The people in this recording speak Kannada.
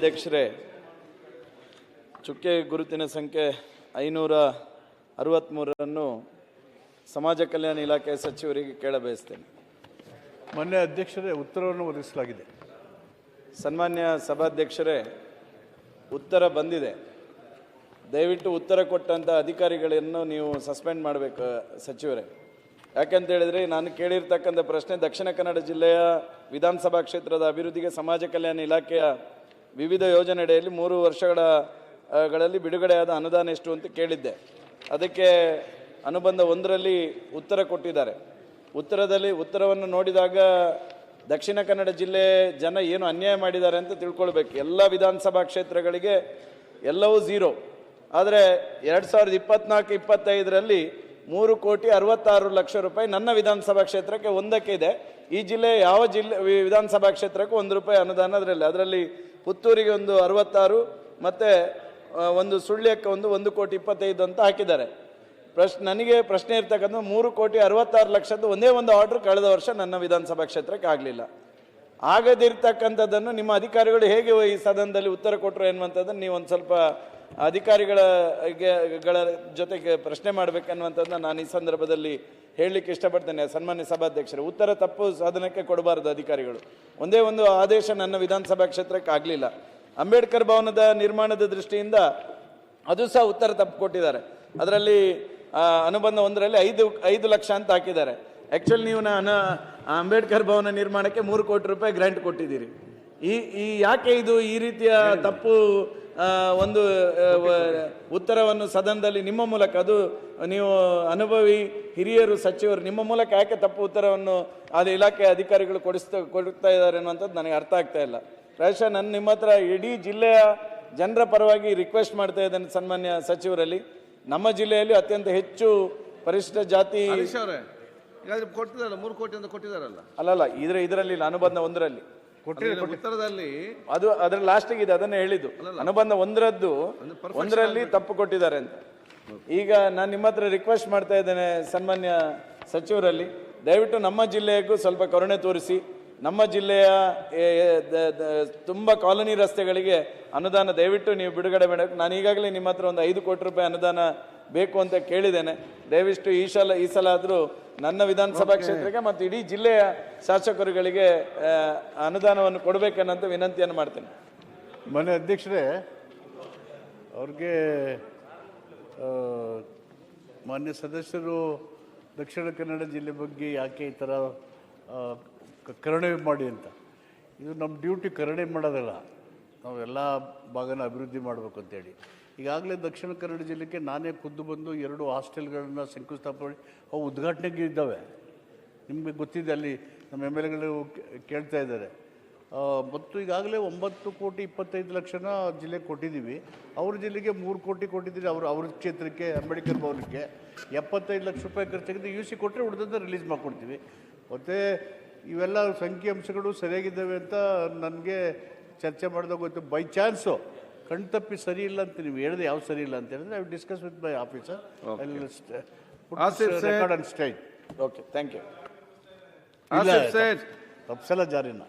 ಅಧ್ಯಕ್ಷರೇ, ಚುಕ್ಕೆ ಗುರುತಿನ ಸಂಖ್ಯೆ 563 ಸಮಾಜ ಕಲ್ಯಾಣ ಇಲಾಖೆ ಸಚಿವರಿಗೆ ಕೇಳಬಯಸ್ತೇನೆ. ಮಾನ್ಯ ಅಧ್ಯಕ್ಷರೇ, ಉತ್ತರವನ್ನು ಒದಗಿಸಲಾಗಿದೆ. ಸನ್ಮಾನ್ಯ ಸಭಾಧ್ಯಕ್ಷರೇ, ಉತ್ತರ ಬಂದಿದೆ. ದಯವಿಟ್ಟು ಉತ್ತರ ಕೊಟ್ಟಂಥ ಅಧಿಕಾರಿಗಳನ್ನು ನೀವು ಸಸ್ಪೆಂಡ್ ಮಾಡಬೇಕು ಸಚಿವರೇ. ಯಾಕಂತ ಹೇಳಿದರೆ, ನಾನು ಕೇಳಿರ್ತಕ್ಕಂಥ ಪ್ರಶ್ನೆ ದಕ್ಷಿಣ ಕನ್ನಡ ಜಿಲ್ಲೆಯ ವಿಧಾನಸಭಾ ಕ್ಷೇತ್ರದ ಅಭಿವೃದ್ಧಿಗೆ ಸಮಾಜ ಕಲ್ಯಾಣ ಇಲಾಖೆಯ ವಿವಿಧ ಯೋಜನೆಯಡಿಯಲ್ಲಿ 3 ವರ್ಷಗಳಲ್ಲಿ ಬಿಡುಗಡೆಯಾದ ಅನುದಾನ ಎಷ್ಟು ಅಂತ ಕೇಳಿದ್ದೆ. ಅದಕ್ಕೆ ಅನುಬಂಧ 1ರಲ್ಲಿ ಉತ್ತರ ಕೊಟ್ಟಿದ್ದಾರೆ. ಉತ್ತರವನ್ನು ನೋಡಿದಾಗ ದಕ್ಷಿಣ ಕನ್ನಡ ಜಿಲ್ಲೆ ಜನ ಏನು ಅನ್ಯಾಯ ಮಾಡಿದ್ದಾರೆ ಅಂತ ತಿಳ್ಕೊಳ್ಬೇಕು. ಎಲ್ಲ ವಿಧಾನಸಭಾ ಕ್ಷೇತ್ರಗಳಿಗೆ ಎಲ್ಲವೂ ಝೀರೋ. ಆದರೆ 2024-25ರಲ್ಲಿ 3,66,00,000 ರೂಪಾಯಿ ನನ್ನ ವಿಧಾನಸಭಾ ಕ್ಷೇತ್ರಕ್ಕೆ ಒಂದಕ್ಕೆ ಇದೆ. ಈ ಜಿಲ್ಲೆ ಯಾವ ವಿಧಾನಸಭಾ ಕ್ಷೇತ್ರಕ್ಕೂ ₹1 ಅನುದಾನ ಅದರಲ್ಲಿ ಪುತ್ತೂರಿಗೆ 66 ಮತ್ತು ಒಂದು ಸುಳ್ಯಕ್ಕೆ 1,25,00,000 ಅಂತ ಹಾಕಿದ್ದಾರೆ. ನನಗೆ ಪ್ರಶ್ನೆ ಇರ್ತಕ್ಕಂಥ 3,66,00,000 ಒಂದೇ ಒಂದು ಆರ್ಡ್ರ್ ಕಳೆದ ವರ್ಷ ನನ್ನ ವಿಧಾನಸಭಾ ಕ್ಷೇತ್ರಕ್ಕೆ ಆಗಲಿಲ್ಲ. ಆಗದಿರ್ತಕ್ಕಂಥದ್ದನ್ನು ನಿಮ್ಮ ಅಧಿಕಾರಿಗಳು ಹೇಗೆ ಈ ಸದನದಲ್ಲಿ ಉತ್ತರ ಕೊಟ್ಟರು ಎನ್ನುವಂಥದ್ದನ್ನು ನೀವು ಒಂದು ಸ್ವಲ್ಪ ಅಧಿಕಾರಿಗಳ ಜೊತೆಗೆ ಪ್ರಶ್ನೆ ಮಾಡಬೇಕನ್ನುವಂಥದ್ದನ್ನ ನಾನು ಈ ಸಂದರ್ಭದಲ್ಲಿ ಹೇಳಲಿಕ್ಕೆ ಇಷ್ಟಪಡ್ತೇನೆ. ಸನ್ಮಾನ್ಯ ಸಭಾಧ್ಯಕ್ಷರು, ಉತ್ತರ ತಪ್ಪು ಸದನಕ್ಕೆ ಕೊಡಬಾರದು. ಅಧಿಕಾರಿಗಳು ಒಂದೇ ಒಂದು ಆದೇಶ ನನ್ನ ವಿಧಾನಸಭಾ ಕ್ಷೇತ್ರಕ್ಕೆ ಆಗಲಿಲ್ಲ. ಅಂಬೇಡ್ಕರ್ ಭವನದ ನಿರ್ಮಾಣದ ದೃಷ್ಟಿಯಿಂದ ಅದು ಸಹ ಉತ್ತರ ತಪ್ಪು ಕೊಟ್ಟಿದ್ದಾರೆ. ಅದರಲ್ಲಿ ಅನುಬಂಧ 1ರಲ್ಲಿ 5 ಲಕ್ಷ ಅಂತ ಹಾಕಿದ್ದಾರೆ. ಆ್ಯಕ್ಚುಲಿ ನೀವು ಅಂಬೇಡ್ಕರ್ ಭವನ ನಿರ್ಮಾಣಕ್ಕೆ 3 ಕೋಟಿ ರೂಪಾಯಿ ಗ್ರಾಂಟ್ ಕೊಟ್ಟಿದ್ದೀರಿ. ಯಾಕೆ ಇದು ಈ ರೀತಿಯ ತಪ್ಪು ಒಂದು ಉತ್ತರವನ್ನು ಸದನದಲ್ಲಿ ನಿಮ್ಮ ಮೂಲಕ, ಅದು ನೀವು ಅನುಭವಿ ಹಿರಿಯರು ಸಚಿವರು, ನಿಮ್ಮ ಮೂಲಕ ಯಾಕೆ ತಪ್ಪು ಉತ್ತರವನ್ನು ಅದು ಇಲಾಖೆ ಅಧಿಕಾರಿಗಳು ಕೊಡ್ತಾ ಇದ್ದಾರೆ ಅನ್ನುವಂಥದ್ದು ನನಗೆ ಅರ್ಥ ಆಗ್ತಾ ಇಲ್ಲ. ಪ್ರಾಯಶಃ ನಾನು ನಿಮ್ಮ ಹತ್ರ ಇಡೀ ಜಿಲ್ಲೆಯ ಜನರ ಪರವಾಗಿ ರಿಕ್ವೆಸ್ಟ್ ಮಾಡ್ತಾ ಇದ್ದೇನೆ ಸನ್ಮಾನ್ಯ ಸಚಿವರಲ್ಲಿ. ನಮ್ಮ ಜಿಲ್ಲೆಯಲ್ಲಿ ಅತ್ಯಂತ ಹೆಚ್ಚು ಪರಿಶಿಷ್ಟ ಜಾತಿ ಕೊಟ್ಟಿದ್ದಾರೆ, 3 ಕೋಟಿ ಅಂತ ಕೊಟ್ಟಿದ್ದಾರಲ್ಲ. ಅಲ್ಲಲ್ಲ, ಇದರಲ್ಲಿ ಅನುಬಂಧ 1ರಲ್ಲಿ ಉತ್ತರದಲ್ಲಿ ಅದು ಅದರ ಲಾಸ್ಟಿಗೆ ಇದೆ, ಅದನ್ನೇ ಹೇಳಿದ್ದು. ಅನುಬಂಧ 1ರಲ್ಲಿ ತಪ್ಪು ಕೊಟ್ಟಿದ್ದಾರೆ ಅಂತ. ಈಗ ನಾನು ನಿಮ್ಮ ಹತ್ರ ರಿಕ್ವೆಸ್ಟ್ ಮಾಡ್ತಾ ಇದ್ದೇನೆ ಸನ್ಮಾನ್ಯ ಸಚಿವರಲ್ಲಿ, ದಯವಿಟ್ಟು ನಮ್ಮ ಜಿಲ್ಲೆಗೂ ಸ್ವಲ್ಪ ಕರುಣೆ ತೋರಿಸಿ. ನಮ್ಮ ಜಿಲ್ಲೆಯ ತುಂಬ ಕಾಲೋನಿ ರಸ್ತೆಗಳಿಗೆ ಅನುದಾನ ದಯವಿಟ್ಟು ನೀವು ಬಿಡುಗಡೆ ಮಾಡಬೇಕು. ನಾನು ಈಗಾಗಲೇ ನಿಮ್ಮ ಹತ್ರ ಒಂದು 5 ಕೋಟಿ ರೂಪಾಯಿ ಅನುದಾನ ಬೇಕು ಅಂತ ಕೇಳಿದ್ದೇನೆ. ದಯವಿಟ್ಟು ಈ ಸಲ ಆದರೂ ನನ್ನ ವಿಧಾನಸಭಾ ಕ್ಷೇತ್ರಕ್ಕೆ ಮತ್ತು ಇಡೀ ಜಿಲ್ಲೆಯ ಶಾಸಕರುಗಳಿಗೆ ಅನುದಾನವನ್ನು ಕೊಡಬೇಕನ್ನಂತ ವಿನಂತಿಯನ್ನು ಮಾಡ್ತೇನೆ. ಮಾನ್ಯ ಅಧ್ಯಕ್ಷರೇ, ಅವ್ರಿಗೆ ಮಾನ್ಯ ಸದಸ್ಯರು ದಕ್ಷಿಣ ಕನ್ನಡ ಜಿಲ್ಲೆ ಬಗ್ಗೆ ಯಾಕೆ ಈ ಥರ ಕರುಣೆ ಮಾಡಿ ಅಂತ, ಇದು ನಮ್ಮ ಡ್ಯೂಟಿ ಕರುಣೆ ಮಾಡೋದಲ್ಲ. ನಾವು ಎಲ್ಲ ಭಾಗನ ಅಭಿವೃದ್ಧಿ ಮಾಡಬೇಕು ಅಂತೇಳಿ ಈಗಾಗಲೇ ದಕ್ಷಿಣ ಕನ್ನಡ ಜಿಲ್ಲೆಗೆ ನಾನೇ ಖುದ್ದು ಬಂದು 2 ಹಾಸ್ಟೆಲ್ಗಳನ್ನು ಶಂಕುಸ್ಥಾಪನೆ ಅವು ಉದ್ಘಾಟನೆಗೆ ಇದ್ದಾವೆ. ನಿಮಗೆ ಗೊತ್ತಿದೆ, ಅಲ್ಲಿ ನಮ್ಮ MLAಗಳು ಕೇಳ್ತಾ ಇದ್ದಾರೆ. ಮತ್ತು ಈಗಾಗಲೇ 9,25,00,000 ಜಿಲ್ಲೆಗೆ ಕೊಟ್ಟಿದ್ದೀವಿ. ಅವ್ರ ಜಿಲ್ಲೆಗೆ 3 ಕೋಟಿ ಕೊಟ್ಟಿದ್ದೀವಿ. ಅವ್ರ ಕ್ಷೇತ್ರಕ್ಕೆ ಅಂಬೇಡ್ಕರ್ ಭವನಕ್ಕೆ 75 ಲಕ್ಷ ರೂಪಾಯಿ ಖರ್ಚಾಗಿದೆ. UC ಕೊಟ್ಟರೆ ಉಳಿದಂತೆ ರಿಲೀಸ್ ಮಾಡಿಕೊಡ್ತೀವಿ. ಮತ್ತು ಇವೆಲ್ಲ ಸಂಖ್ಯಾಂಶಗಳು ಸರಿಯಾಗಿದ್ದಾವೆ ಅಂತ ನನಗೆ ಚರ್ಚೆ ಮಾಡಿದಾಗ ಗೊತ್ತು. ಬೈ ಚಾನ್ಸು ಕಣ್ತಪ್ಪಿ ಸರಿ ಇಲ್ಲ ಅಂತ ನೀವು ಹೇಳಿದೆ, ಯಾವ ಸರಿ ಇಲ್ಲ ಅಂತ ಹೇಳಿದ್ರೆ I will discuss with my officer. Record on stage. Okay, thank you. ತಪ್ಸಲ ಜಾರಿನ